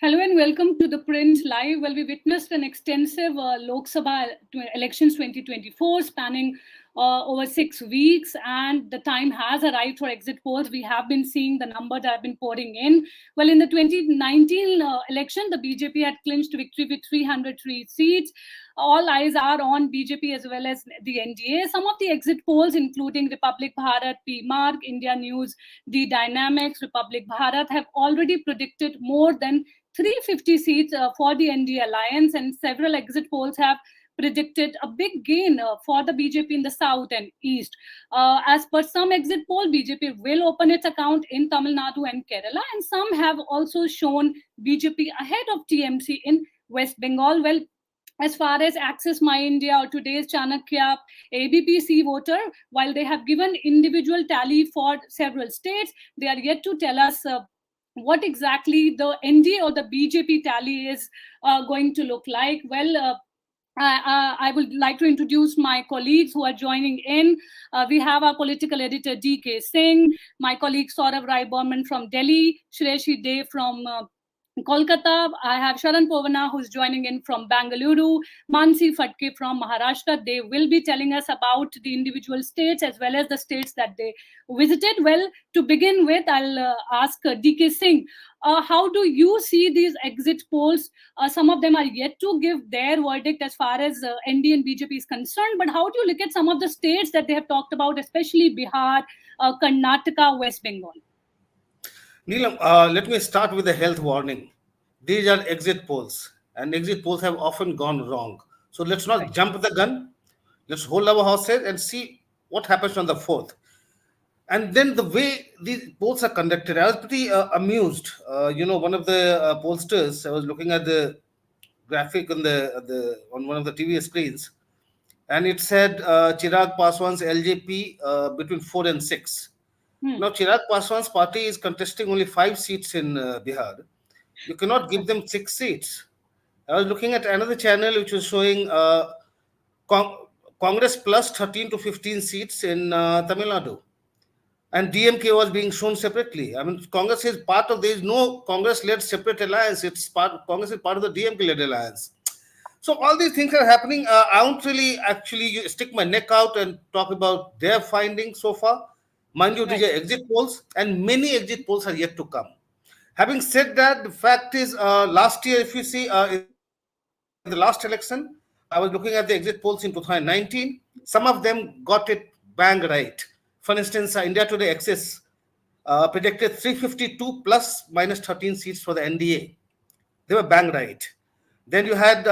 Hello and welcome to ThePrint Live. Well, we witnessed an extensive Lok Sabha Elections 2024 spanning over 6 weeks, and the time has arrived for exit polls. We have been seeing the numbers that have been pouring in. Well, in the 2019 election, the BJP had clinched victory with 303 seats. All eyes are on BJP as well as the NDA. Some of the exit polls, including Republic Bharat, PMark, India News, The Dynamics, Republic Bharat, have already predicted more than 350 seats for the NDA alliance, and several exit polls have predicted a big gain for the BJP in the south and east. As per some exit poll, BJP will open its account in Tamil Nadu and Kerala, and some have also shown BJP ahead of TMC in West Bengal. Well, as far as Access My India or today's Chanakya ABPC voter, while they have given individual tally for several states, they are yet to tell us what exactly the NDA or the BJP tally is going to look like. Well, I would like to introduce my colleagues who are joining in. We have our political editor DK Singh, my colleague Saurav Rai Borman from Delhi, Shreshi Dey from Kolkata. I have Sharan Povana who's joining in from Bangalore, Mansi Fatke from Maharashtra. They will be telling us about the individual states as well as the states that they visited. Well, to begin with, I'll ask DK Singh, how do you see these exit polls? Some of them are yet to give their verdict as far as NDA and BJP is concerned, but how do you look at some of the states that they have talked about, especially Bihar, Karnataka, West Bengal? Neelam, let me start with a health warning. These are exit polls, and exit polls have often gone wrong. So let's not jump the gun. Let's hold our horses and see what happens on the 4th. And then the way these polls are conducted, I was pretty amused. One of the pollsters, I was looking at the graphic on one of the TV screens, and it said Chirag Paswan's LJP between 4 and 6. Now, Chirag Paswan's party is contesting only 5 seats in Bihar. You cannot give them 6 seats. I was looking at another channel which was showing Congress plus 13 to 15 seats in Tamil Nadu. And DMK was being shown separately. I mean, Congress is part of, there is no Congress-led separate alliance. Congress is part of the DMK-led alliance. So all these things are happening. I won't really actually stick my neck out and talk about their findings so far. Mind you, these are exit polls, and many exit polls are yet to come. Having said that, the fact is, last year, if you see, in the last election, I was looking at the exit polls in 2019. Some of them got it bang right. For instance, India Today Access predicted 352 plus minus 13 seats for the NDA. They were bang right. Then you had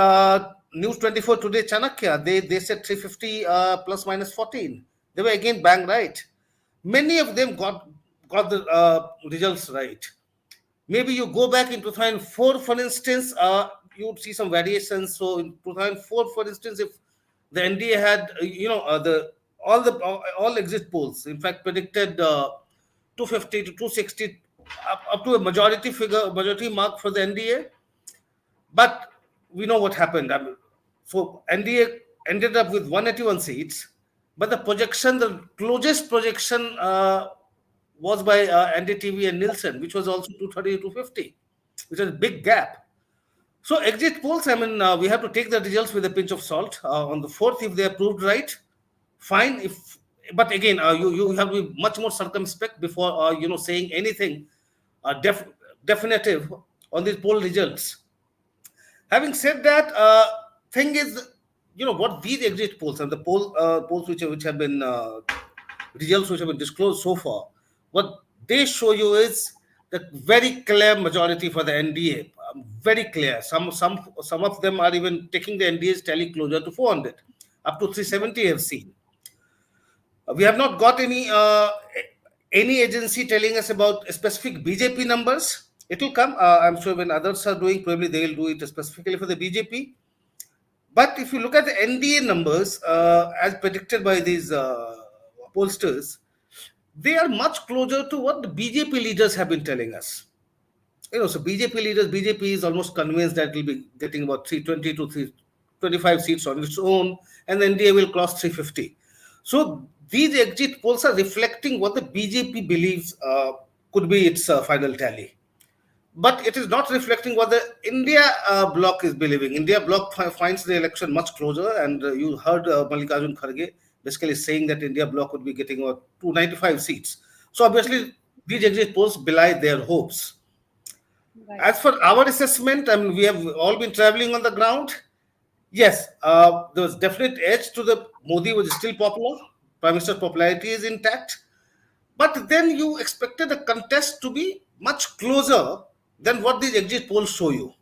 News 24 Today Chanakya. They said 350 plus minus 14. They were again bang right. Many of them got the results right. Maybe you go back in 2004, for instance, you would see some variations. So in 2004, for instance, if the NDA had, all exit polls, in fact, predicted 250 to 260, up to a majority mark for the NDA. But we know what happened. So NDA ended up with 181 seats, but the closest projection was by NDTV and Nielsen, which was also 230 to 250, which is a big gap. So exit polls, we have to take the results with a pinch of salt. On the 4th, if they are proved right, fine. But again, you have to be much more circumspect before saying anything definitive on these poll results. Having said that, thing is, what these exit polls and the polls which have been results which have been disclosed so far, what they show you is the very clear majority for the NDA. Very clear. Some of them are even taking the NDA's tally closer to 400, up to 370 have seen. We have not got any agency telling us about specific BJP numbers. It will come. I'm sure when others are doing, probably they will do it specifically for the BJP. But if you look at the NDA numbers, as predicted by these pollsters, they are much closer to what the BJP leaders have been telling us. So BJP is almost convinced that it will be getting about 320 to 325 seats on its own, and the NDA will cross 350. So these exit polls are reflecting what the BJP believes could be its final tally. but it is not reflecting what the India bloc is believing. India bloc finds the election much closer, and you heard Mallikarjun Kharge basically saying that India bloc would be getting 295 seats. So obviously, these exit polls belie their hopes. Right. As for our assessment, I mean, we have all been traveling on the ground. Yes, there was definite edge to the Modi was still popular. Prime Minister's popularity is intact. But then you expected the contest to be much closer than what these exit polls show you.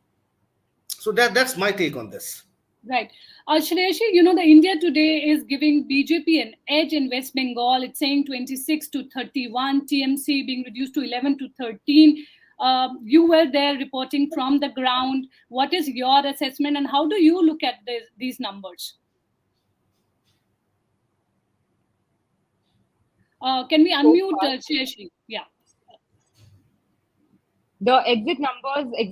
So that's my take on this. Right. Shreyashi, the India Today is giving BJP an edge in West Bengal. It's saying 26 to 31, TMC being reduced to 11 to 13. You were there reporting from the ground. What is your assessment and how do you look at these numbers? Can we unmute Shreyashi? Yeah. The exit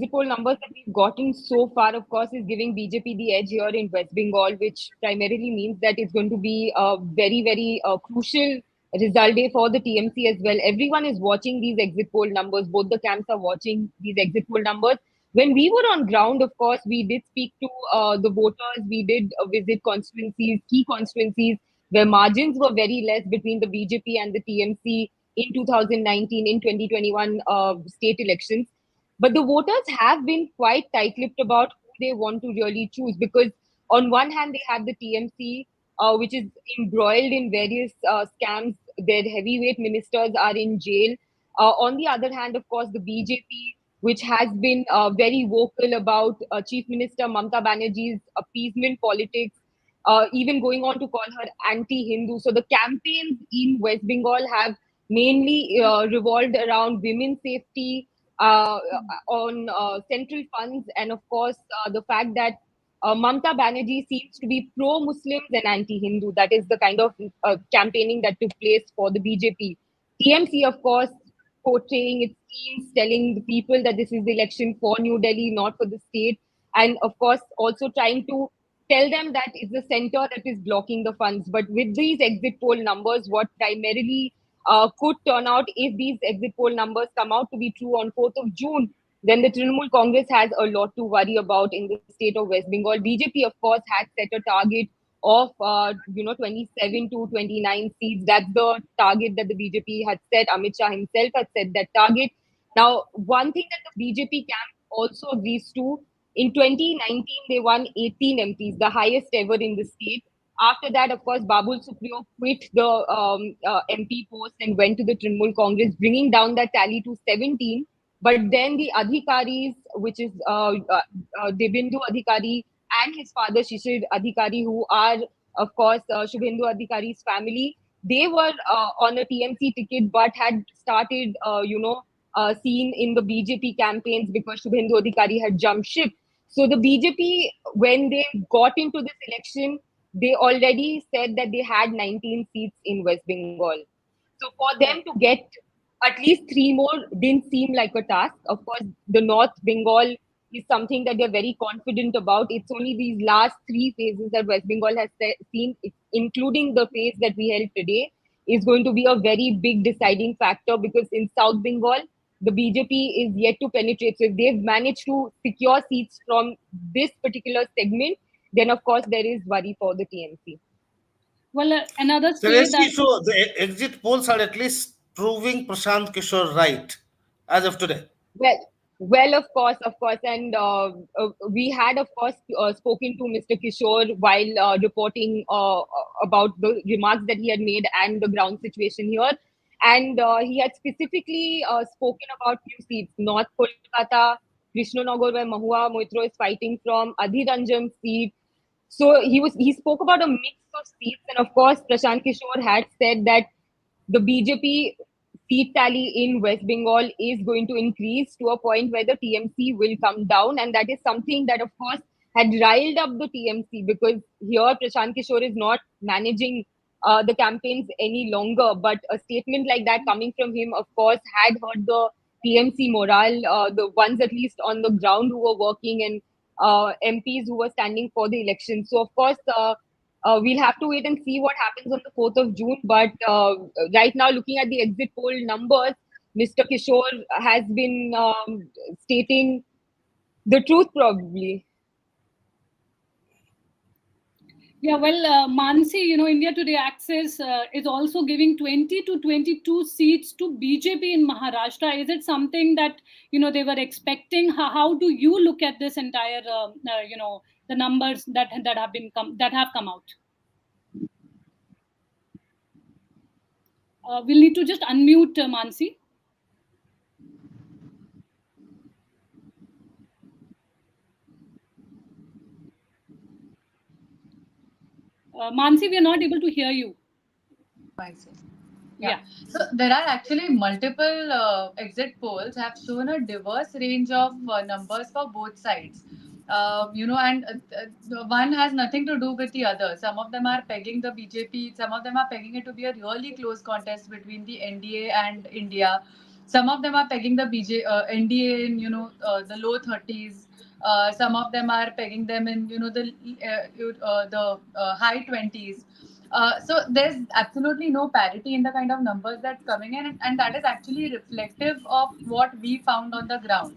poll numbers that we've gotten so far, of course, is giving BJP the edge here in West Bengal, which primarily means that it's going to be a very, very crucial result day for the TMC as well. Everyone is watching these exit poll numbers. Both the camps are watching these exit poll numbers. When we were on ground, of course, we did speak to the voters. We did visit constituencies, key constituencies, where margins were very less between the BJP and the TMC in 2019, in 2021 state elections. But the voters have been quite tight-lipped about who they want to really choose, because on one hand, they have the TMC, which is embroiled in various scams. Their heavyweight ministers are in jail. On the other hand, of course, the BJP, which has been very vocal about Chief Minister Mamata Banerjee's appeasement politics, even going on to call her anti-Hindu. So the campaigns in West Bengal have mainly revolved around women's safety, on central funds, and of course the fact that Mamata Banerjee seems to be pro-Muslims and anti-Hindu. That is the kind of campaigning that took place for the BJP. TMC, of course, portraying its schemes, telling the people that this is the election for New Delhi, not for the state, and of course also trying to tell them that it's the center that is blocking the funds. But with these exit poll numbers, what primarily could turn out, if these exit poll numbers come out to be true on 4th of June, then the Trinamool Congress has a lot to worry about in the state of West Bengal. BJP, of course, had set a target of 27 to 29 seats. That's the target that the BJP had set. Amit Shah himself had set that target. Now, one thing that the BJP camp also agrees to, in 2019, they won 18 MPs, the highest ever in the state. After that, of course, Babul Supriyo quit the MP post and went to the Trinamool Congress, bringing down that tally to 17. But then the Adhikaris, which is Debindu Adhikari and his father Shishir Adhikari, who are, of course, Shubhendu Adhikari's family, they were on a TMC ticket but had started, seen in the BJP campaigns because Shubhendu Adhikari had jumped ship. So the BJP, when they got into this election, they already said that they had 19 seats in West Bengal. So for them to get at least 3 more didn't seem like a task. Of course, the North Bengal is something that they're very confident about. It's only these last 3 phases that West Bengal has seen, including the phase that we held today, is going to be a very big deciding factor, because in South Bengal, the BJP is yet to penetrate. So if they've managed to secure seats from this particular segment, then of course there is worry for the TMC. Well, another So, state that... so the exit polls are at least proving Prashant Kishore right as of today. Well, of course, and we had, of course, spoken to Mr. Kishore while reporting about the remarks that he had made and the ground situation here, and he had specifically spoken about few seats: North Kolkata, Krishnanagar, where Mahua Moitro is fighting from, Adhiranjan seat. So he spoke about a mix of seats, and of course, Prashant Kishore had said that the BJP seat tally in West Bengal is going to increase to a point where the TMC will come down. And that is something that, of course, had riled up the TMC, because here Prashant Kishore is not managing the campaigns any longer. But a statement like that coming from him, of course, had hurt the TMC morale, the ones at least on the ground who were working, and MPs who were standing for the election. So, of course, we'll have to wait and see what happens on the 4th of June. But right now, looking at the exit poll numbers, Mr. Kishore has been stating the truth, probably. Yeah, well, Mansi, India Today Access is also giving 20 to 22 seats to BJP in Maharashtra. Is it something that, they were expecting? How do you look at this entire, the numbers that have come out? We'll need to just unmute Mansi. Mansi, we are not able to hear you. Yeah. So there are actually multiple exit polls have shown a diverse range of numbers for both sides. And the one has nothing to do with the other. Some of them are pegging the BJP. Some of them are pegging it to be a really close contest between the NDA and India. Some of them are pegging the NDA in the low 30s. Some of them are pegging them in the high 20s. So there's absolutely no parity in the kind of numbers that's coming in, and that is actually reflective of what we found on the ground.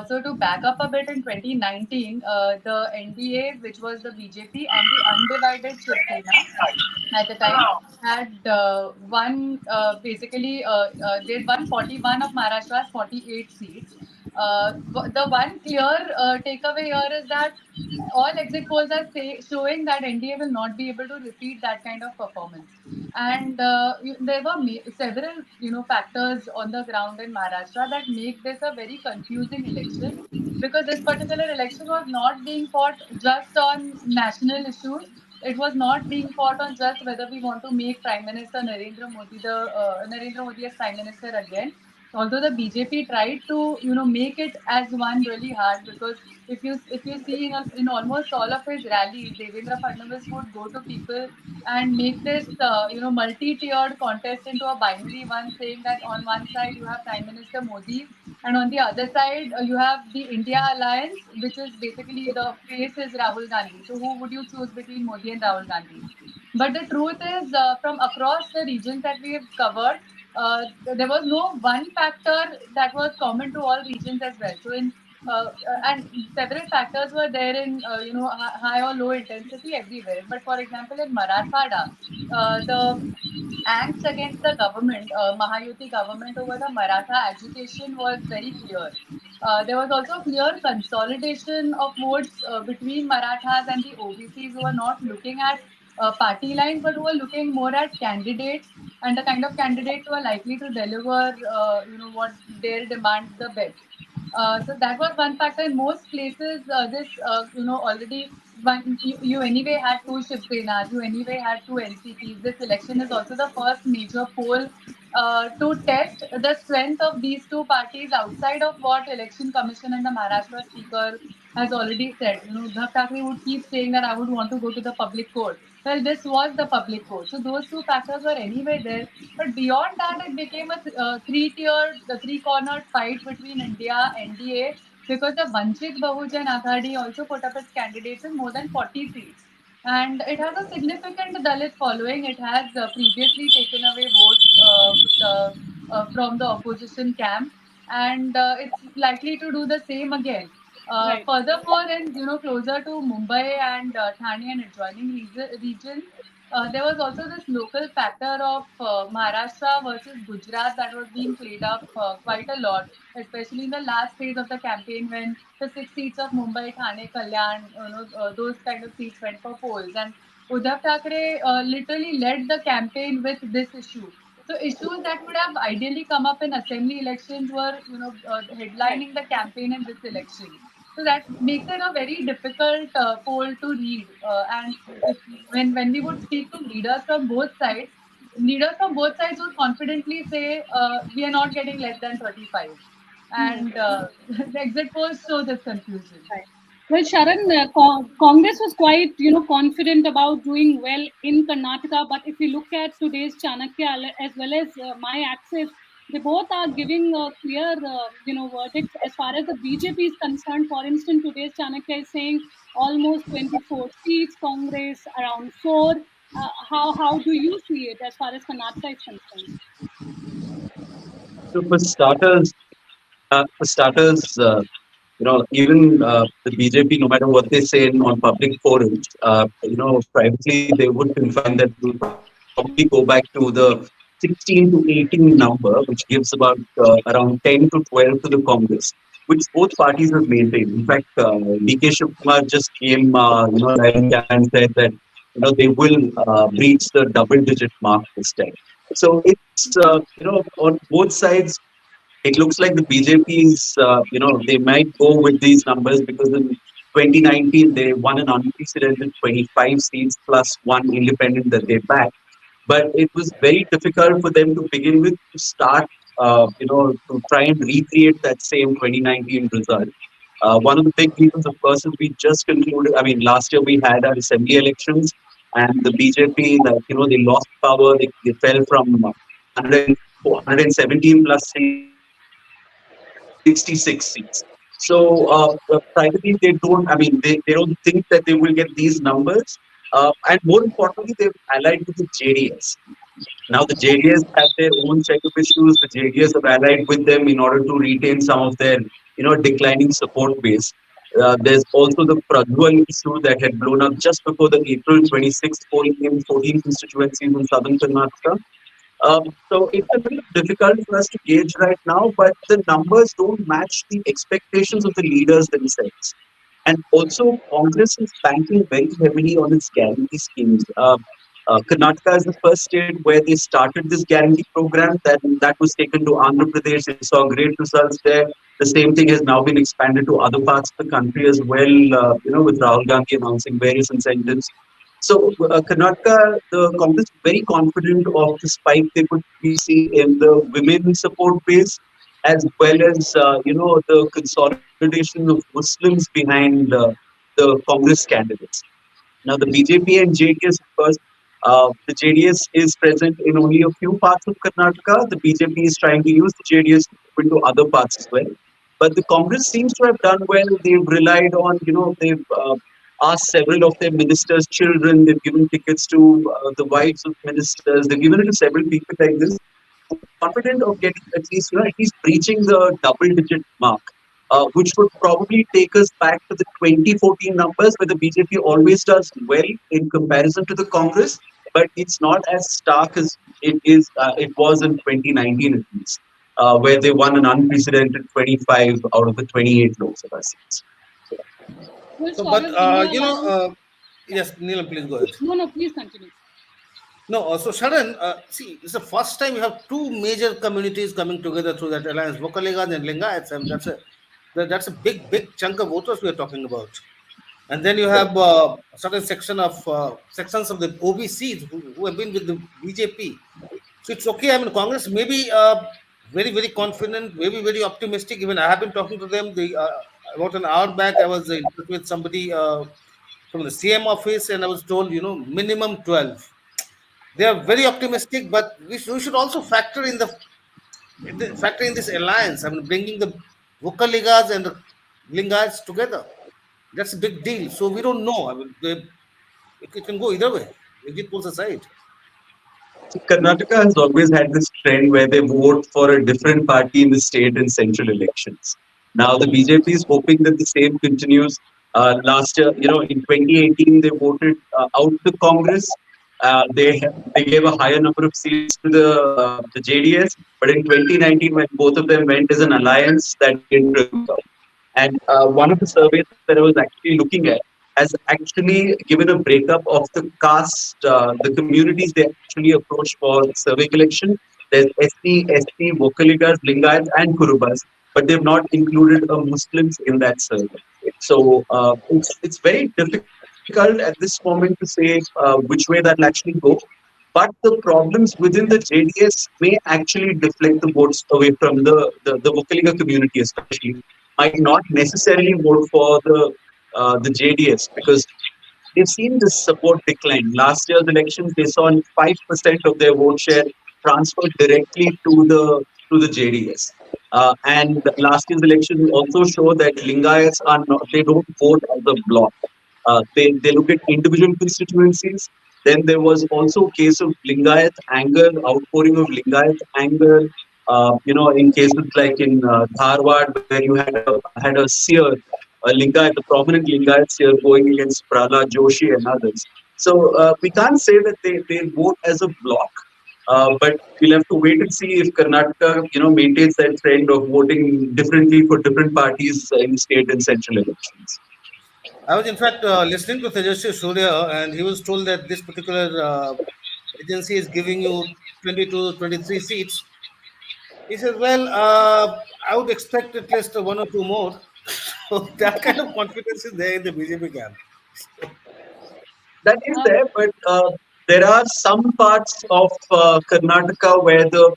So to back up a bit, in 2019, the NDA, which was the BJP and the undivided Shiv Sena at the time, had won they'd won 41 of Maharashtra's 48 seats. The one clear takeaway here is that all exit polls are showing that NDA will not be able to repeat that kind of performance. And there were several factors on the ground in Maharashtra that make this a very confusing election, because this particular election was not being fought just on national issues. It was not being fought on just whether we want to make Prime Minister Narendra Modi as Prime Minister again. Although the BJP tried to make it as one really hard, because if you see in almost all of his rallies, Devendra Fadnavis would go to people and make this multi-tiered contest into a binary one, saying that on one side you have Prime Minister Modi, and on the other side you have the India Alliance, which is basically the face is Rahul Gandhi. So who would you choose between Modi and Rahul Gandhi? But the truth is, from across the regions that we have covered, there was no one factor that was common to all regions as well. So and several factors were there in high or low intensity everywhere. But for example, in Marathwada, the angst against the government, Mahayuti government, over the Maratha agitation was very clear. There was also clear consolidation of votes between Marathas and the OBCs, who were not looking at party lines, but who were looking more at candidates and the kind of candidates who are likely to deliver, what their demands the best. So that was one factor. In most places, already you anyway had two Shiv Senas, you anyway had two NCPs. This election is also the first major poll to test the strength of these two parties outside of what Election Commission and the Maharashtra Speaker has already said. Uddhav Thackeray would keep saying that I would want to go to the public court. Well, this was the public court. So those two factors were anyway there. But beyond that, it became a three-cornered fight between India, NDA, because the Vanchit Bahujan Aghadi also put up its candidates in more than 40 seats. And it has a significant Dalit following. It has previously taken away votes from the opposition camp, and it's likely to do the same again. Right. Furthermore, and closer to Mumbai and Thane and adjoining regions, there was also this local factor of Maharashtra versus Gujarat that was being played up quite a lot, especially in the last phase of the campaign, when the 6 seats of Mumbai, Thane, Kalyan, those kind of seats went for polls. And Uddhav Thackeray literally led the campaign with this issue. So issues that would have ideally come up in assembly elections were, headlining the campaign in this election. So that makes it a very difficult poll to read. And when we would speak to leaders from both sides would confidently say, we are not getting less than 35. And the exit polls show this confusion. Right. Well, Sharan, Congress was quite, confident about doing well in Karnataka. But if you look at today's Chanakya as well as My Access, they both are giving clear, verdicts as far as the BJP is concerned. For instance, today's Chanakya is saying almost 24 seats, Congress around 4. How do you see it as far as Karnataka is concerned? So for starters, even the BJP, no matter what they say on public forums, privately they would confine that they would probably go back to the 16 to 18 number, which gives about around 10 to 12 to the Congress, which both parties have maintained. In fact, DK Shiv Kumar just came, live on camera and said that they will breach the double-digit mark this time. So it's on both sides it looks like the BJP is, they might go with these numbers because in 2019 they won an unprecedented 25 seats plus one independent that they backed. But it was very difficult for them to begin with to start, to try and recreate that same 2019 result. One of the big reasons, of course, is we just concluded. I mean, last year we had our assembly elections, and the BJP, they lost power. They fell from 117 plus seats to 66 seats. So privately, they don't. I mean, they don't think that they will get these numbers. And more importantly, they've allied with the JDS. Now the JDS have their own set of issues. The JDS have allied with them in order to retain some of their, declining support base. There's also the Pradwal issue that had blown up just before the April 26th polling in 14 constituencies in southern Karnataka. So it's a little difficult for us to gauge right now, but the numbers don't match the expectations of the leaders themselves. And also, Congress is banking very heavily on its guarantee schemes. Karnataka is the first state where they started this guarantee program. That was taken to Andhra Pradesh. It saw great results there. The same thing has now been expanded to other parts of the country as well. With Rahul Gandhi announcing various incentives. So Karnataka, the Congress is very confident of the spike they could be seeing in the women support base, as well as the consolidation of Muslims behind the Congress candidates. Now, the BJP and JDS, of course, the JDS is present in only a few parts of Karnataka. The BJP is trying to use the JDS to move into other parts as well. But the Congress seems to have done well. They've relied on, they've asked several of their ministers' children. They've given tickets to the wives of ministers. They've given it to several people like this who are confident of getting at least breaching the double-digit mark, which would probably take us back to the 2014 numbers, where the BJP always does well in comparison to the Congress, but it's not as stark as it was in 2019 at least, where they won an unprecedented 25 out of the 28 Lok Sabha seats. Well, So, but Saurav, in your line, yes, Neelam, please go ahead. no, please continue. No, so Sharan, see, it's the first time you have two major communities coming together through that alliance, Vokaligas and Lingayats, and that's a big chunk of voters we are talking about. And then you have a certain sections of the OBCs who have been with the BJP. So it's okay. I mean, Congress may be very confident, maybe very optimistic. Even I have been talking to them. About an hour back, I was in touch with somebody from the CM office, and I was told, minimum 12. They are very optimistic, but we should also factor in this alliance. I mean, bringing the Vokaligas and the Lingayats together. That's a big deal. So we don't know. I mean, it can go either way. Exit polls aside. So Karnataka has always had this trend where they vote for a different party in the state and central elections. Now the BJP is hoping that the same continues. Last year, in 2018, they voted out the Congress. They gave a higher number of seats to the JDS, but in 2019, when both of them went as an alliance, that didn't really work out. And one of the surveys that I was actually looking at has actually given a breakup of the caste, the communities they actually approached for the survey collection. There's SC, ST, Vokaligas, Lingayats, and Kurubas, but they've not included Muslims in that survey. So it's very difficult at this moment to say which way that'll actually go. But the problems within the JDS may actually deflect the votes away from the Vokaliga community, especially, might not necessarily vote for the JDS because they've seen this support decline. Last year's elections, they saw 5% of their vote share transferred directly to the JDS. And last year's election also show that Lingayats are not, they don't vote as a bloc. They look at individual constituencies. Then there was also a case of Lingayat anger, outpouring of Lingayat anger In cases like in Dharwad, where you had a seer, a Lingayat, a prominent Lingayat seer going against Prahlad Joshi and others. So we can't say that they vote as a bloc, but we'll have to wait and see if Karnataka, maintains that trend of voting differently for different parties in state and central elections. I was in fact listening to Tejasvi Surya, and he was told that this particular agency is giving you 20 to 23 seats. He says, "Well, I would expect at least one or two more." So that kind of confidence is there in the BJP camp. That is Uh, there, but there are some parts of Karnataka where the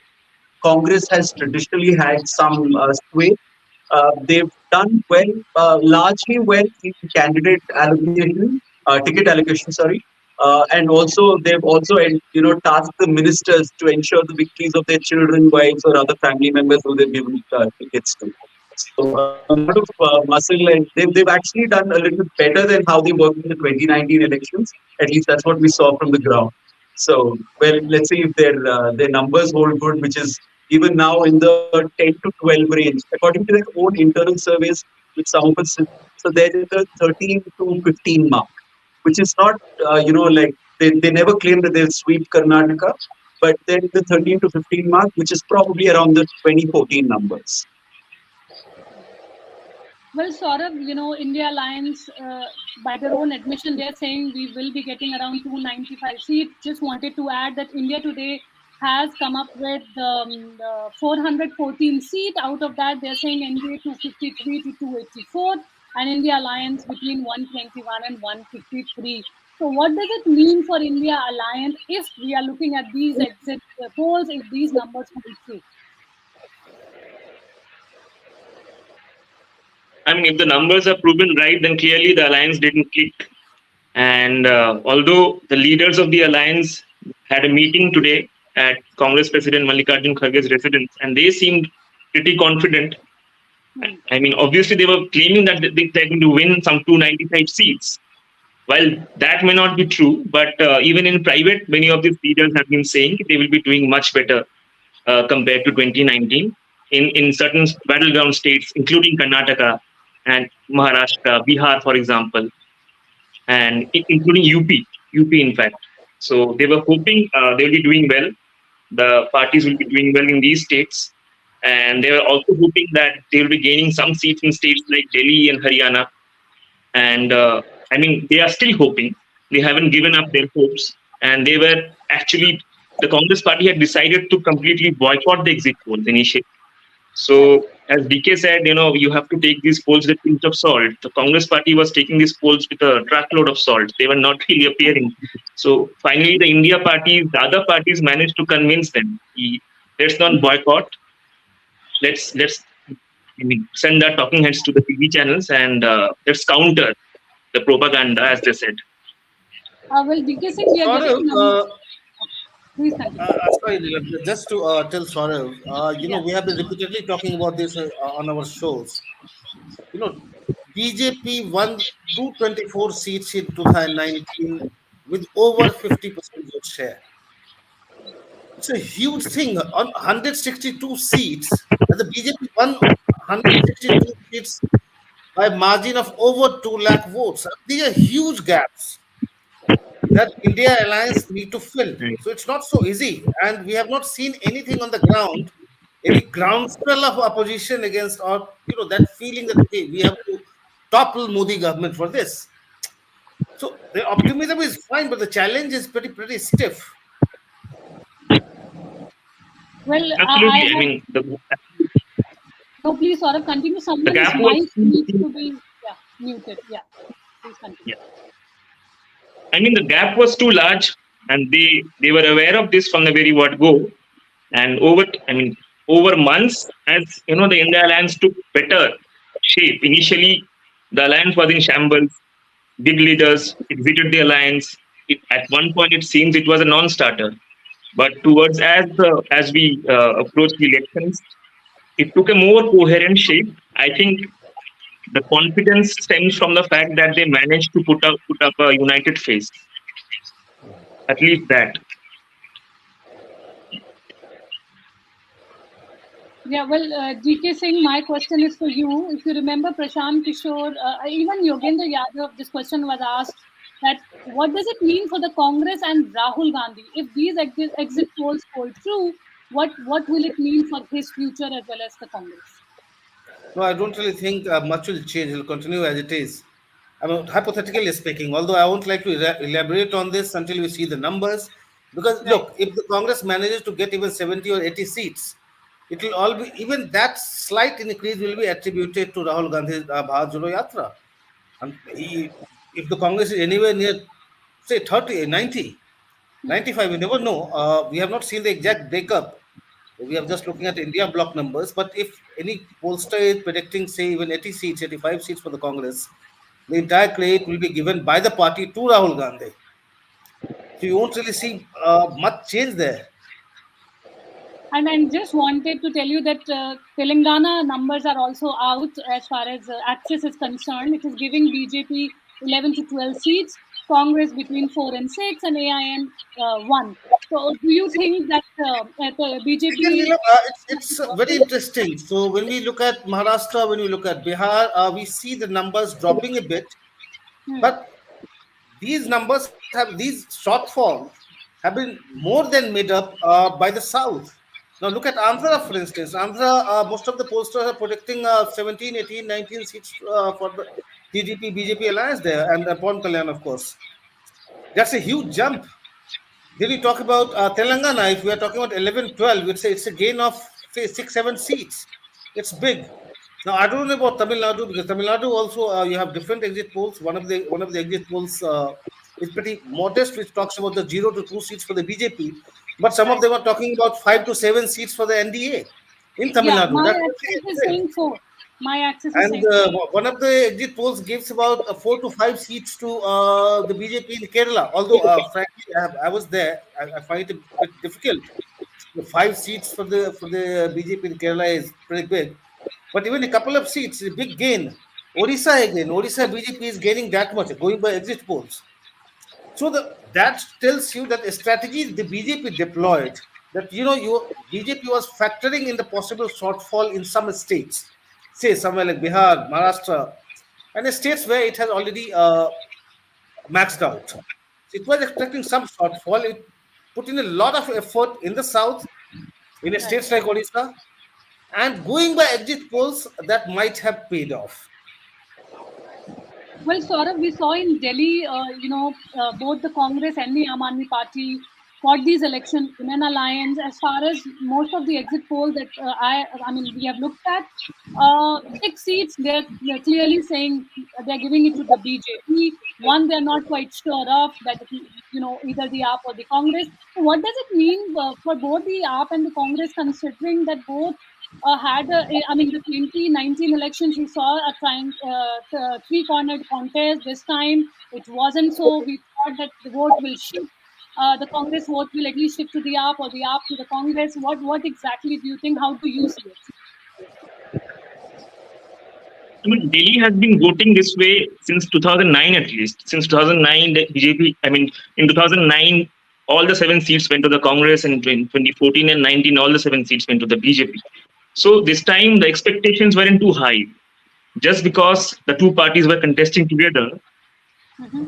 Congress has traditionally had some sway. They've done well, largely well in candidate allocation, ticket allocation, sorry. And also they've also, tasked the ministers to ensure the victories of their children, wives, or other family members who they've given tickets to. So a lot of muscle, and they've actually done a little better than how they worked in the 2019 elections. At least that's what we saw from the ground. So, well, let's see if their numbers hold good, which is even now in the 10 to 12 range, according to their own internal surveys, with some of us. So they're in the 13 to 15 mark, which is not, like they never claim that they'll sweep Karnataka, but they're in the 13 to 15 mark, which is probably around the 2014 numbers. Well, Saurabh, India Alliance, by their own admission, they're saying we will be getting around 295 seats. Just wanted to add that India today has come up with 414 seats. Out of that, they're saying NDA 253 to 284, and India Alliance between 121 and 153. So, what does it mean for India Alliance if we are looking at these exit polls, if these numbers hold true? I mean, if the numbers are proven right, then clearly the alliance didn't click. And although the leaders of the alliance had a meeting today at Congress President Mallikarjun Kharge's residence, and they seemed pretty confident. I mean, obviously, they were claiming that they're going to win some 295 seats. While that may not be true, but even in private, many of these leaders have been saying they will be doing much better compared to 2019 in certain battleground states, including Karnataka and Maharashtra, Bihar, for example, and including UP in fact. So they were hoping they will be doing well. The parties will be doing well in these states, and they were also hoping that they will be gaining some seats in states like Delhi and Haryana. And I mean, they are still hoping. They haven't given up their hopes, and they were actually the Congress party had decided to completely boycott the exit polls initially. So, as DK said, you have to take these polls with a pinch of salt. The Congress party was taking these polls with a truckload of salt. They were not really appearing. So, finally, the other parties managed to convince them. Let's not boycott. Let's send our talking heads to the TV channels and let's counter the propaganda, as they said. Well, DK Singh, we are getting numbers. Please continue. Sorry, just to tell Saurav, we have been repeatedly talking about this on our shows. BJP won 224 seats in 2019 with over 50% vote share. It's a huge thing. On 162 seats, and the BJP won 162 seats by a margin of over 2 lakh votes. These are huge gaps that India Alliance need to fill. So it's not so easy. And we have not seen anything on the ground, any groundswell of opposition against, or, that feeling that, okay, we have to topple Modi government for this. So the optimism is fine, but the challenge is pretty stiff. Well, Absolutely. I mean, no, please, Saurabh, continue. the Someone's gap was mic needs to be muted. Yeah, please continue. I mean, the gap was too large, and they were aware of this from the very word go. And over months, as the India Alliance took better shape. Initially, the alliance was in shambles. Big leaders exited the alliance. At one point, it seems it was a non-starter. But towards as we approached the elections, it took a more coherent shape. I think the confidence stems from the fact that they managed to put up a united face. At least that. Yeah, well, GK Singh, my question is for you. If you remember Prashant Kishore, even Yogendra Yadav, this question was asked that what does it mean for the Congress and Rahul Gandhi? If these exit polls hold true, what will it mean for his future as well as the Congress? No, I don't really think much will change. It will continue as it is. I mean, hypothetically speaking, although I won't like to elaborate on this until we see the numbers. Because Right. look, if the Congress manages to get even 70 or 80 seats, it will all be, even that slight increase will be attributed to Rahul Gandhi's Bharat Jodo Yatra. And if the Congress is anywhere near, say, 30, 90, 95, we never know. We have not seen the exact breakup. We are just looking at India bloc numbers. But if any pollster is predicting, say, even 80 seats, 85 seats for the Congress, the entire credit will be given by the party to Rahul Gandhi. So you won't really see much change there. And I just wanted to tell you that Telangana numbers are also out as far as Axis is concerned. It is giving BJP 11 to 12 seats, Congress between 4 and 6, and AIM 1. So, do you think that the Again, BJP? it's very interesting. So when we look at Maharashtra, when we look at Bihar, we see the numbers dropping a bit. Hmm, But these shortfalls have been more than made up by the south. Now look at Andhra, for instance. Andhra, most of the pollsters are predicting 17, 18, 19 seats for the TDP BJP alliance there, and upon Kalyan, of course. That's a huge jump. Then we talk about Telangana. If we are talking about 11, 12, we'd say it's a gain of, say, 6, 7 seats. It's big. Now I don't know about Tamil Nadu, because Tamil Nadu also you have different exit polls. One of the exit polls is pretty modest, which talks about the 0 to 2 seats for the BJP, but some of right. them are talking about 5 to 7 seats for the NDA in Tamil Yeah, Nadu. my That's Axis is big. saying 4. My Axis is And saying 4. one of the exit polls gives about 4 to 5 seats to the BJP in Kerala. Although, frankly, I was there, I find it a bit difficult. The 5 seats for the BJP in Kerala is pretty big, but even a couple of seats is a big gain. Odisha BJP is gaining that much going by exit polls. So that tells you that a strategy the BJP deployed, that your BJP was factoring in the possible shortfall in some states, say somewhere like Bihar, Maharashtra, and the states where it has already maxed out. So it was expecting some shortfall. It put in a lot of effort in the south, in Right. states like Odisha, and going by exit polls, that might have paid off. Well, Saurabh, we saw in Delhi, both the Congress and the Aam Aadmi Party fought these elections in an alliance. As far as most of the exit polls that I mean, we have looked at, 6 seats, they're clearly saying they're giving it to the BJP. One, they're not quite sure of that, either the AAP or the Congress. So what does it mean for both the AAP and the Congress, considering that both I mean, the 2019 elections, we saw a three-cornered contest. This time, it wasn't so. We thought that the vote will shift. The Congress vote will at least shift to the AAP or the AAP to the Congress. What exactly do you think? How do you see it? I mean, Delhi has been voting this way since 2009 at least. Since 2009, the BJP, I mean, in 2009, all the 7 seats went to the Congress, and in 2014 and 19, all the 7 seats went to the BJP. So this time, the expectations weren't too high. Just because the two parties were contesting together,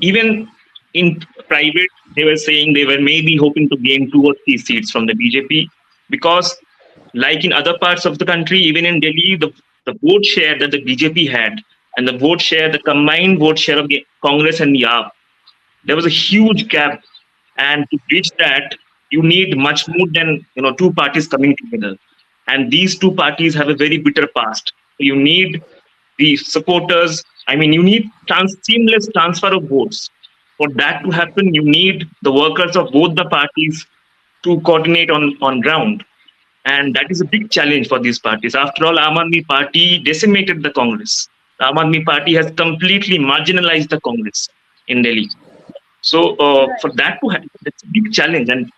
even in private, they were saying they were maybe hoping to gain 2 or 3 seats from the BJP, because, like in other parts of the country, even in Delhi, the vote share that the BJP had and the combined vote share of the Congress and the AAP, there was a huge gap. And to bridge that, you need much more than two parties coming together. And these two parties have a very bitter past. You need the supporters. I mean, you need seamless transfer of votes. For that to happen, you need the workers of both the parties to coordinate on ground. And that is a big challenge for these parties. After all, Aam Aadmi Party decimated the Congress. The Aam Aadmi Party has completely marginalized the Congress in Delhi. So for that to happen, it's a big challenge. And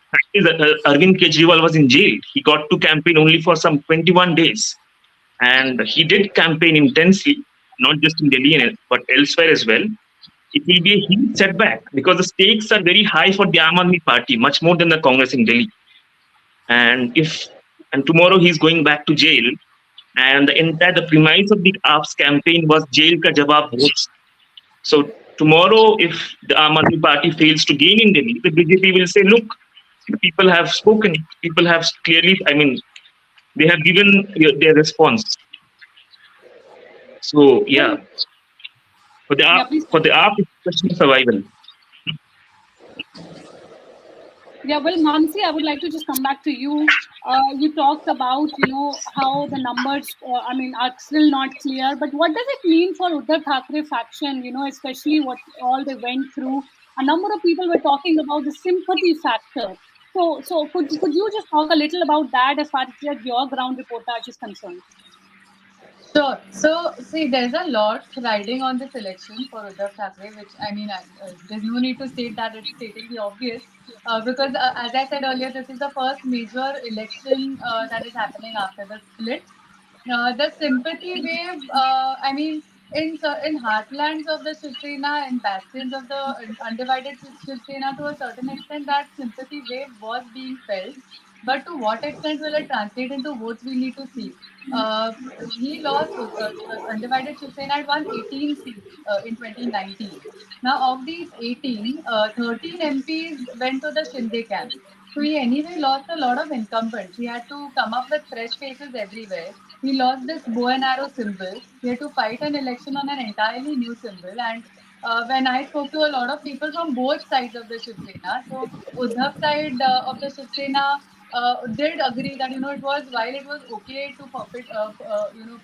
Arvind Kejriwal was in jail. He got to campaign only for some 21 days. And he did campaign intensely, not just in Delhi, but elsewhere as well. It will be a huge setback because the stakes are very high for the Aam Aadmi Party, much more than the Congress in Delhi. And and tomorrow he's going back to jail. And the premise of the AAP's campaign was jail ka jawab votes. So tomorrow, if the Aam Aadmi Party fails to gain in Delhi, the BJP will say, look, the people have spoken. People have clearly, they have given their response. So yeah, for the AAP, it's a question of survival. Yeah, well, Mansi, I would like to just come back to you. You talked about, how the numbers, are still not clear. But what does it mean for Uddhav Thackeray faction, especially what all they went through? A number of people were talking about the sympathy factor. So could you just talk a little about that as far as your ground reportage is concerned? Sure. So, see, there's a lot riding on this election for Uddhav Thackeray, which there's no need to state that, it's stating the obvious. Because, as I said earlier, this is the first major election that is happening after the split. The sympathy wave, in heartlands of the Shiv Sena and bastions of the undivided Shiv Sena, to a certain extent, that sympathy wave was being felt. But to what extent will it translate into votes, we need to see. Uh, he lost, undivided Shiv Sena had won 18 seats in 2019. Now, of these 18, 13 MPs went to the Shinde camp. So he anyway lost a lot of incumbents. He had to come up with fresh faces everywhere. He lost this bow and arrow symbol. He had to fight an election on an entirely new symbol. And when I spoke to a lot of people from both sides of the Shiv Sena, so Uddhav side of the Shiv Sena did agree that it was, while it was okay to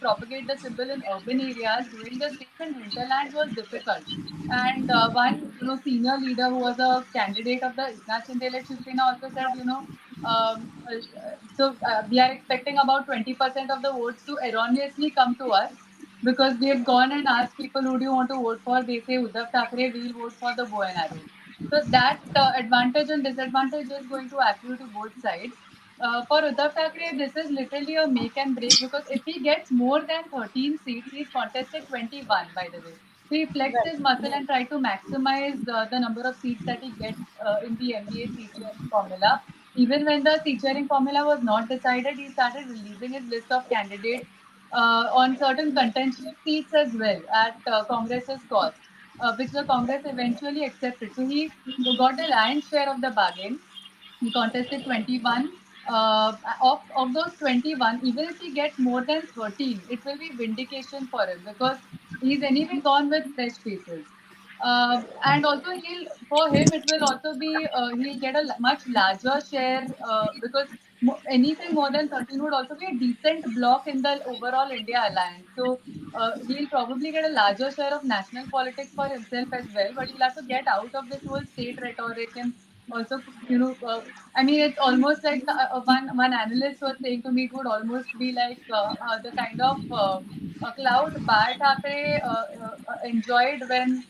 propagate the symbol in urban areas, doing the same in hinterlands was difficult. And one senior leader who was a candidate of the Eknath Shinde Shiv Sena also said, we are expecting about 20% of the votes to erroneously come to us, because we have gone and asked people, who do you want to vote for? They say Uddhav Thackeray, we'll vote for the bow and arrow. So that advantage and disadvantage is going to accrue to both sides. For Uddhav Thackeray, this is literally a make and break, because if he gets more than 13 seats, he's contested 21, by the way. So he flexed his muscle and tried to maximize the number of seats that he gets in the NDA seat sharing formula. Even when the seat sharing formula was not decided, he started releasing his list of candidates on certain contentious seats as well at Congress's cost, which the Congress eventually accepted. So he got the lion's share of the bargain. He contested 21. Of those 21, even if he gets more than 13, it will be vindication for him, because he's anyway gone with fresh faces. And also, for him, it will also be, he'll get a much larger share, because anything more than 13 would also be a decent block in the overall India alliance. So he'll probably get a larger share of national politics for himself as well, but he'll have to get out of this whole state rhetoric. And also, it's almost like one analyst was saying to me, it would almost be like the kind of a cloud Bal Thackeray enjoyed when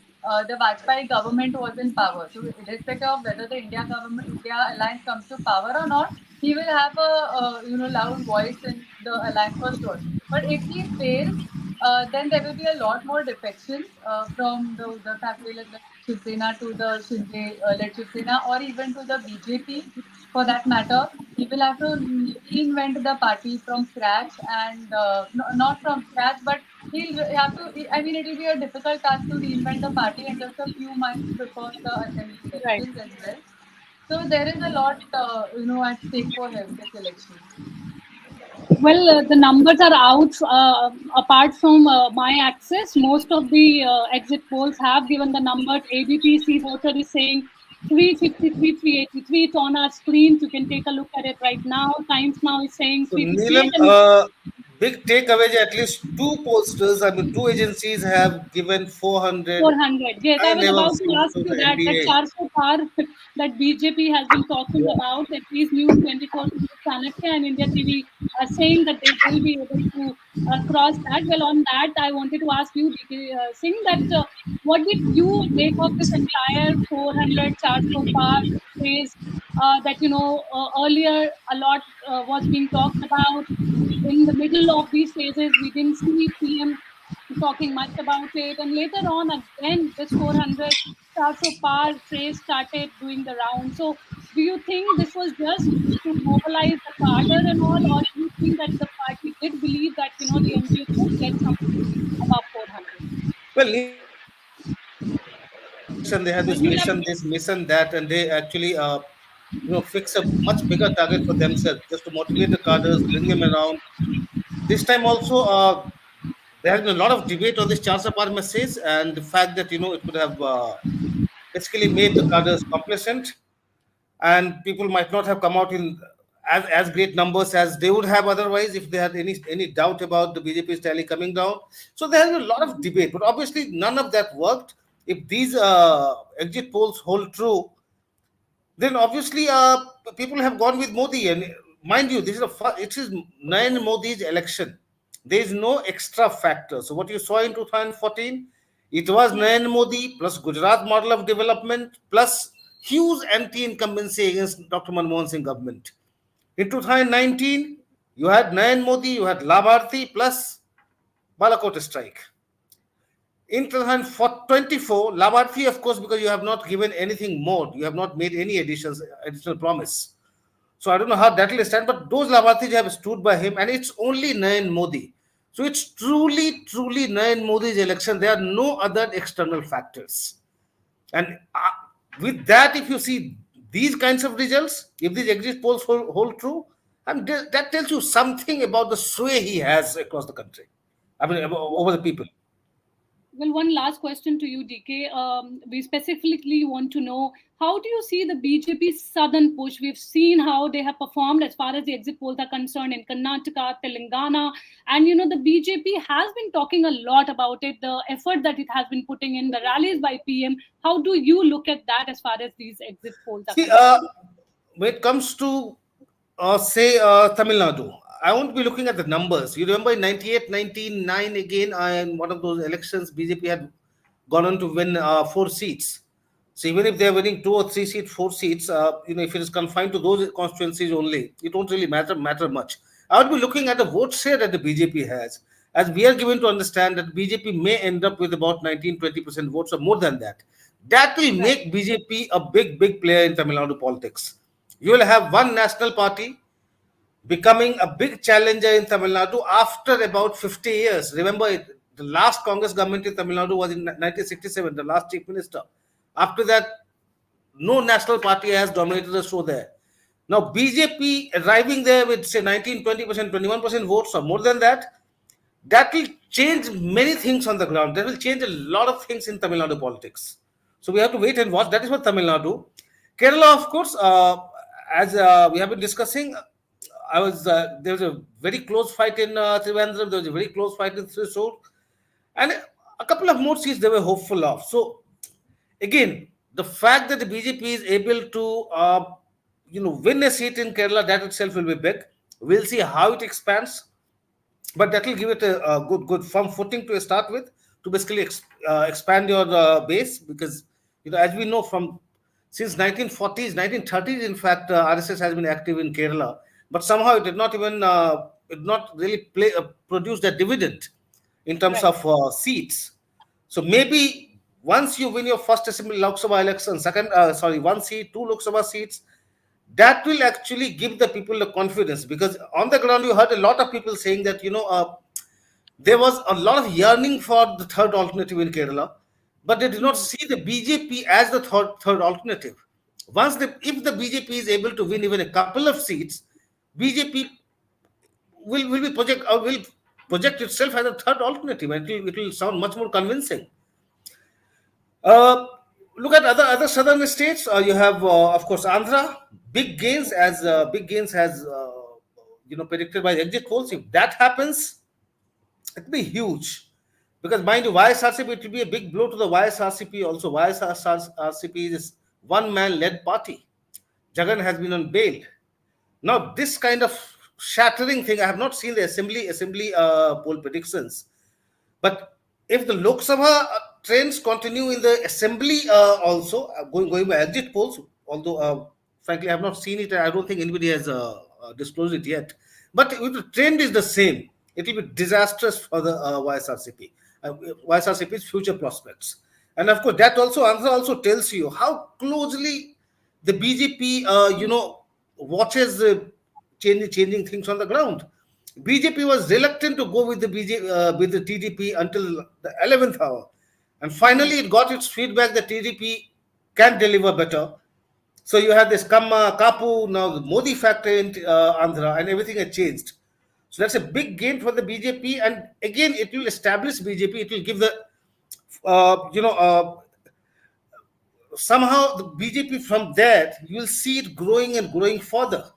the Vajpayee government was in power. So, irrespective of whether the India alliance comes to power or not, he will have a loud voice in the alliance for sure. But if he fails, then there will be a lot more defections from the Thackeray-led Shiv Sena to the Shinde-led Shiv Sena, or even to the BJP for that matter. He will have to reinvent the party from scratch, and not from scratch, but he'll have to. It will be a difficult task to reinvent the party in just a few months before the assembly Right. elections as well. So there is a lot, at stake for him this election. Well, the numbers are out. Apart from my access, most of the exit polls have given the numbers. ABPC voter is saying 353, 383. It's on our screen. You can take a look at it right now. Times Now is saying So 358. Neelam, big takeaway, at least two pollsters, two agencies have given 400. 400. Yes, I was never about to seen ask to you the that NDA. 400 par that BJP has been talking about, at least News 24, Chanakya and India TV are saying that they will be able to cross that. Well, on that, I wanted to ask you, DK Singh, that what did you make of this entire 400 400 par phrase that, earlier a lot was being talked about. In the middle of these phases, we didn't see PM talking much about it. And later on, again, this 400 400 par phrase started doing the round. So, Do you think this was just to mobilize the cadre and all, or do you think that the party did believe that the NDA could get something above 400? Well, neither of them had this election. They had Well, this you'll have mission, this mission, that, and they actually, fix a much bigger target for themselves, just to motivate the cadres, bring them around. This time also, there has been a lot of debate on this Charsa Par message and the fact that it could have basically made the cadres complacent, and people might not have come out in as great numbers as they would have otherwise if they had any doubt about the BJP's tally coming down. So there has been a lot of debate, but obviously none of that worked. If these exit polls hold true, then obviously people have gone with Modi. And mind you, it is Narendra Modi's election. There is no extra factor. So what you saw in 2014, it was Narendra Modi plus Gujarat model of development plus huge anti-incumbency against Dr. Manmohan Singh government. In 2019, you had Narendra Modi, you had Labharthi plus Balakot strike. In 2024, Labharthi, of course, because you have not given anything more, you have not made any additional promise. So I don't know how that will stand, but those Labharthis have stood by him, and it's only Narendra Modi. So it's truly, truly Narendra Modi's election. There are no other external factors. And with that, if you see these kinds of results, if these exit polls hold true, and that tells you something about the sway he has across the country. I mean, over the people. Well, one last question to you, DK. We specifically want to know, how do you see the BJP's southern push? We've seen how they have performed as far as the exit polls are concerned in Karnataka, Telangana, and the BJP has been talking a lot about it, the effort that it has been putting in, the rallies by PM. How do you look at that as far as these exit polls are See, concerned? when it comes to, say, Tamil Nadu, I won't be looking at the numbers. You remember in 98, 99 again, in one of those elections, BJP had gone on to win 4 seats. So even if they're winning 2 or 3 seats, 4 seats, if it is confined to those constituencies only, it won't really matter much. I would be looking at the vote share that the BJP has, as we are given to understand that BJP may end up with about 19-20% votes or more than that. That will make BJP a big player in Tamil Nadu politics. You will have one national party becoming a big challenger in Tamil Nadu after about 50 years. Remember, the last Congress government in Tamil Nadu was in 1967, the last chief minister. After that, no national party has dominated the show there. Now, BJP arriving there with, say, 19, 20%, 21% votes or more than that, that will change many things on the ground. That will change a lot of things in Tamil Nadu politics. So we have to wait and watch. That is what Tamil Nadu. Kerala, of course, as we have been discussing, there was a very close fight in Trivandrum. There was a very close fight in Thrissur, and a couple of more seats they were hopeful of. So again, the fact that the BJP is able to win a seat in Kerala, that itself will be big. We'll see how it expands, but that will give it a good firm footing to start with, to basically expand your base, because as we know, from since 1940s, 1930s, in fact, RSS has been active in Kerala, but somehow it did not really produce that dividend in terms of seats. So maybe once you win your first assembly Lok Sabha election, one seat, 2 Lok Sabha seats, that will actually give the people the confidence, because on the ground you heard a lot of people saying that there was a lot of yearning for the third alternative in Kerala, but they did not see the BJP as the third alternative. If the BJP is able to win even a couple of seats, BJP will project itself as a third alternative, and it will sound much more convincing. Look at other southern states. You have, of course, Andhra. Big gains as predicted by the exit polls. If that happens, it will be huge. Because mind you, YSRCP, it will be a big blow to the YSRCP also. YSRCP is one-man-led party. Jagan has been on bail. Now, this kind of shattering thing, I have not seen the assembly poll predictions. But if the Lok Sabha trends continue in the assembly also, going by exit polls, although frankly I have not seen it, I don't think anybody has disclosed it yet. But if the trend is the same, it will be disastrous for the YSRCP's future prospects. And of course, that also Andhra also tells you how closely the BJP, watches changing things on the ground. BJP was reluctant to go with the with the TDP until the 11th hour, and finally it got its feedback that TDP can deliver better. So you have this Kamma, Kapu, now the Modi factor in Andhra, and everything has changed. So that's a big gain for the BJP, and again it will establish BJP. It will give the somehow the BJP from there you will see it growing and growing further.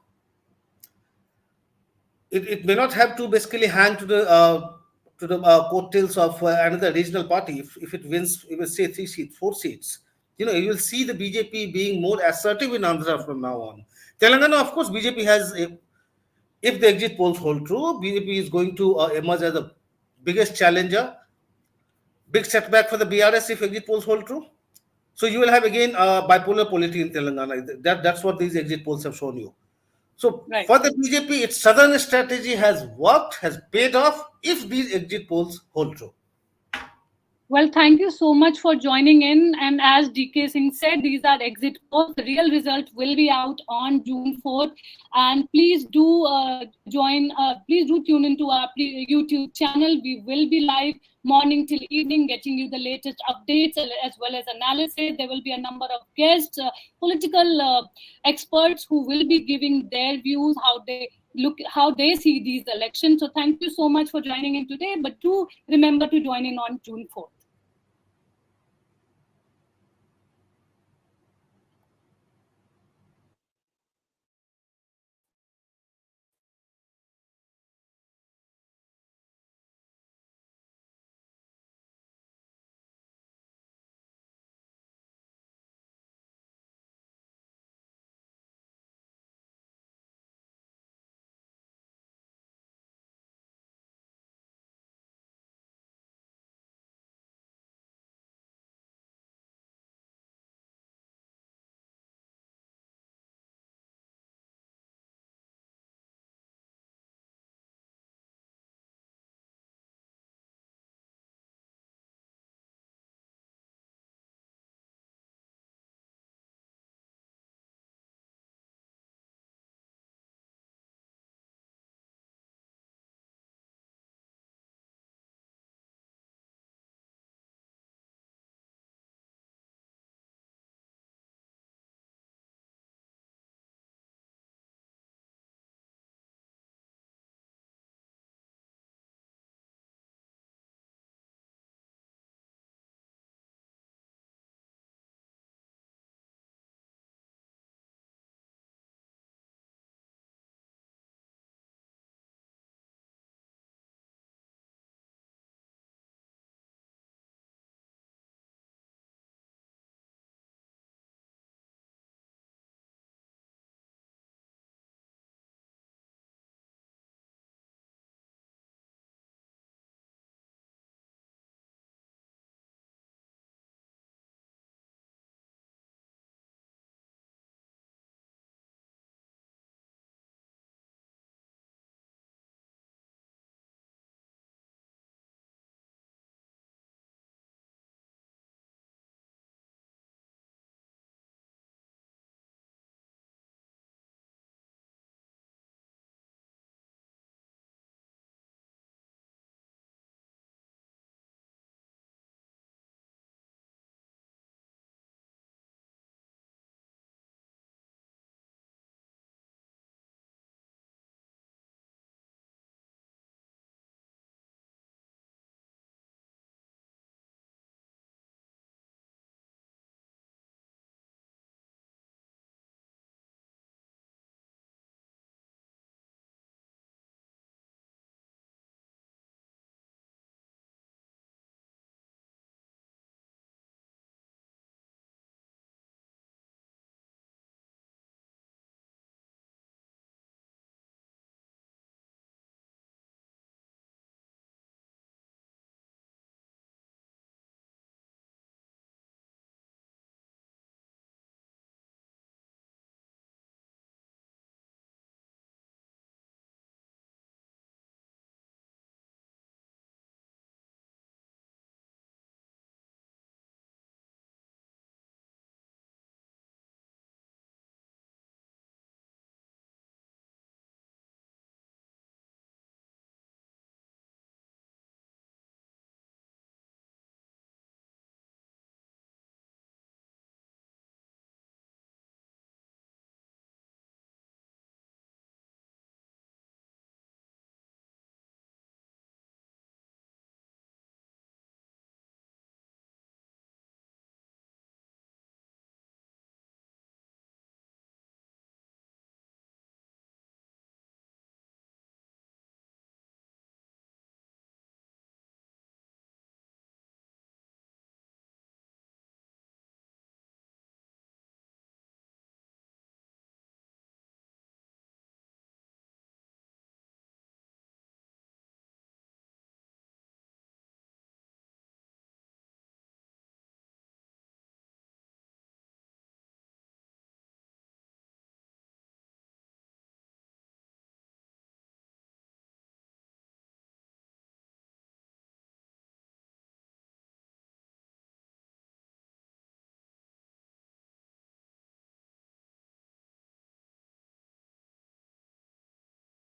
It may not have to basically hang to the coattails of another regional party if it wins, say 3 seats, 4 seats. You will see the BJP being more assertive in Andhra from now on. Telangana, of course, BJP has, if the exit polls hold true, BJP is going to emerge as the biggest challenger. Big setback for the BRS if exit polls hold true. So you will have again bipolar polity in Telangana. That's what these exit polls have shown you. So for the BJP, its southern strategy has worked, has paid off if these exit polls hold true. Well, thank you so much for joining in. And as DK Singh said, these are exit polls. The real result will be out on June 4th. And please do please do tune into our YouTube channel. We will be live morning till evening, getting you the latest updates as well as analysis. There will be a number of guests, political experts who will be giving their views, how they see these elections. So thank you so much for joining in today. But do remember to join in on June 4th.